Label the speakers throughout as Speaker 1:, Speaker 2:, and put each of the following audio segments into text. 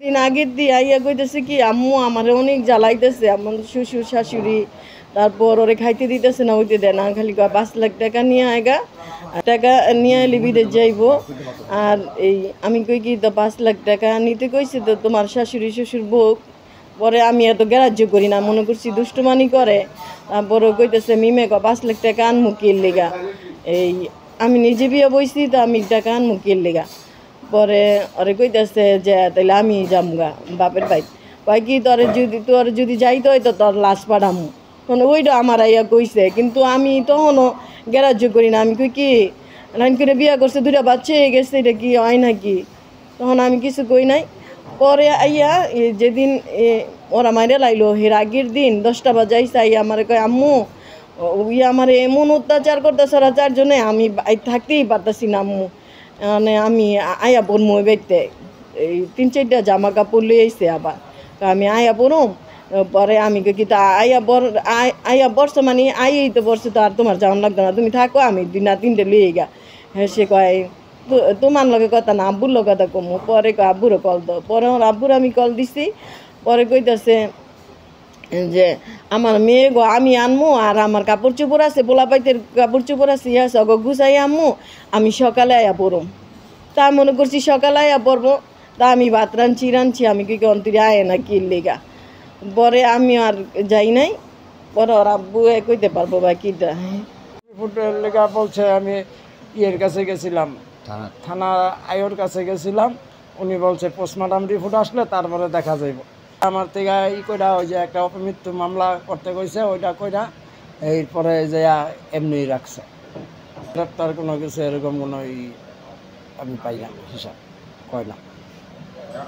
Speaker 1: দিন আগের দিয়ে আইয়া কইতেছে কি আম্মু আমারে অনেক জ্বালাইতেছে, আমার শ্বশুর শাশুড়ি, তারপর ওরে খাইতে দিতেছে না, ওইতে দেয় না, খালি কয় 5 লাখ টাকা নিয়ে আয়গা, টাকা নিয়ে এলে বিদেশ যাইবো। আর এই আমি কই কি তো 5 লাখ টাকা নিতে কইছে তো তোমার শাশুড়ি শ্বশুর বউ। পরে আমি এত গ্রাহ্য করি না, মনে করছি দুষ্টুমানি করে। তারপরে কইতেছে মিমে 5 লাখ টাকা আনমু কি লেগা, এই আমি নিজে বিয়ে বইছি তো আমি টাকা আনমু কি লেগা। পরে ওরে কইতেছে যে তাইলে আমি যামগা বাপের বাইক, কয় কি তোর যদি যাইতে হয় তো তোর লাশ পাঠামু। তখন ওইটা আমার আইয়া কইছে, কিন্তু আমি তখনও গ্রাহ্য করি না। আমি কই কি লাইন করে বিয়া করছে, 2টা বাচ্চা হয়ে গেছে, এটা কি হয় নাকি? তখন আমি কিছু কই নাই। পরে আইয়া যেদিন ওরা মাইরে লাইলো এর আগের দিন 10টা বাজাইছে, আইয়া আমার কয় আম্মু আমার এমন অত্যাচার করতেছে ওরা 4 জনে, আমি থাকতেই পারতাছি না আম্মু, মানে আমি আয়া পড়মু ওই বাড়িতে। এই 3-4টা জামা কাপড় লই আইছে আবার, তো আমি আয়া পড়ুম। পরে আমি কি তা আয়া বর্ষ মানে আইই তো বর্ষ, তো আর তোমার যাওয়ান লাগতো না, তুমি থাকো, আমি 2 না 3টে লইয়ে গা। হ্যাঁ সে কয় তোমার লগে কথা না, আব্বুর লগে কথা কমু। পরে কয় আব্বুরও কল দাও। পরে আমার আব্বুর আমি কল দিছি। পরে কইতাছে যে আমার মেয়ে গো আমি আনমু, আর আমার কাপড় চোপড় আছে, পোলা পাইতের কাপড় চোপড় আছে, ইয়া সগ গুছাই আনমু, আমি সকালে আয়া পড়ম। তা মনে করছি সকালে আয়া পড়বো, তা আমি ভাত রাঁধছি, আমি কি অন্তরে আয় না কি লেগা। পরে আমি আর যাই নাই। পরে ওর আব্বু কইতে পারবো বা কিটা।
Speaker 2: রিপোর্টের লেখা বলছে আমি ইয়ের কাছে গেছিলাম, থানা আয়োর কাছে গেছিলাম। উনি বলছে পোস্টমর্টম রিপোর্ট আসলে তারপরে দেখা যাইব। আমার থেকে কইরা ওই যে একটা অপমৃত্যু মামলা করতে কইছে, ওইটা কইরা এরপরে যে এমনি রাখছে। গ্রেপ্তার কোনো কিছু এরকম কোনো আমি পাই না, হিসাব কয় না।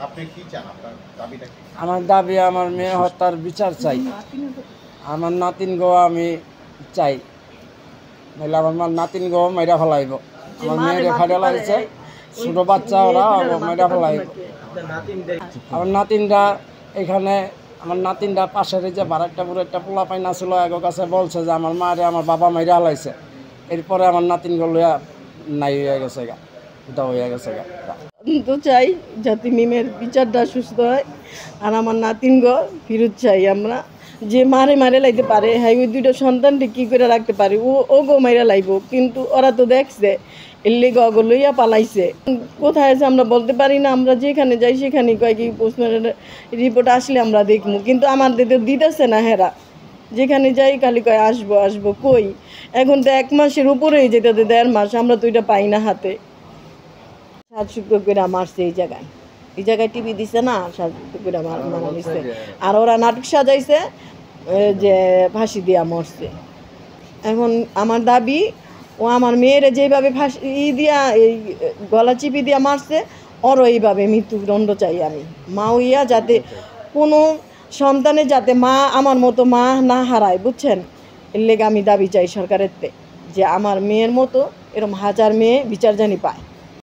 Speaker 3: আপনি কি চান, আপনার দাবিটা কি?
Speaker 2: আমার দাবি আমার মেয়ে হত্যার বিচার চাই। আমার নাতিন গো আমি চাই, নাহলে আমার নাতিন গো মেয়েরা ফেলাইব। আমার মেয়েরে ফাইডা লাগছে, ছোটো বাচ্চা ওরা মেয়েরা ফেলাইব। আমার নাতিনরা এখানে, আমার নাতিনরা পাশের যে বারাকটাপুরে একটা পোলা পাইনা ছিল, এগো কাছে বলছে যে আমার মারে আমার বাবা মেয়েরা ফেলাইছে। এরপরে আমার নাতিনগো লইয়া নাই হয়ে গেছে গা, এটা হয়ে গেছে গা।
Speaker 1: তো চাই যাতে মিমের বিচারটা সুস্থ হয়, আর আমার নাতিনগো ফিরত চাই আমরা। যে মারে লাইতে পারে, হ্যাঁ ওই 2টা সন্তানকে কী করে রাখতে পারে, ও গো মাইরা লাইব, কিন্তু ওরা তো দেখছে এর লেগে অগো লইয়া পালাইছে। কোথায় আছে আমরা বলতে পারি না, আমরা যেখানে যাই সেখানে কয় কি পোস্টমর্টম রিপোর্ট আসলে আমরা দেখবো, কিন্তু আমাদের তো দিতেছে না। হেরা যেখানে যাই খালি কয় আসবো কই, এখন তো 1 মাসের উপরেই যেতে 1.5 মাস, আমরা তো এটা পাই না হাতে। 7 শুক্র করে মারছে এই জায়গায় টিভি দিছে না, 7 শুক্র করে মারা দিচ্ছে। আর ওরা নাটক সাজাইছে যে ফাঁসি দিয়া মরছে। এখন আমার দাবি, ও আমার মেয়েরে যেভাবে ফাঁসি দিয়া এই গলা চিপি দিয়া মারছে, ওরও এইভাবে মৃত্যুদণ্ড চাই আমি। মা হইয়া যাতে কোনো সন্তানের যাতে মা আমার মতো মা না হারায়, বুঝছেন? এর লেগে আমি দাবি চাই সরকারের যে আমার মেয়ের মতো এরকম 1000 মেয়ে বিচার জানি পায়।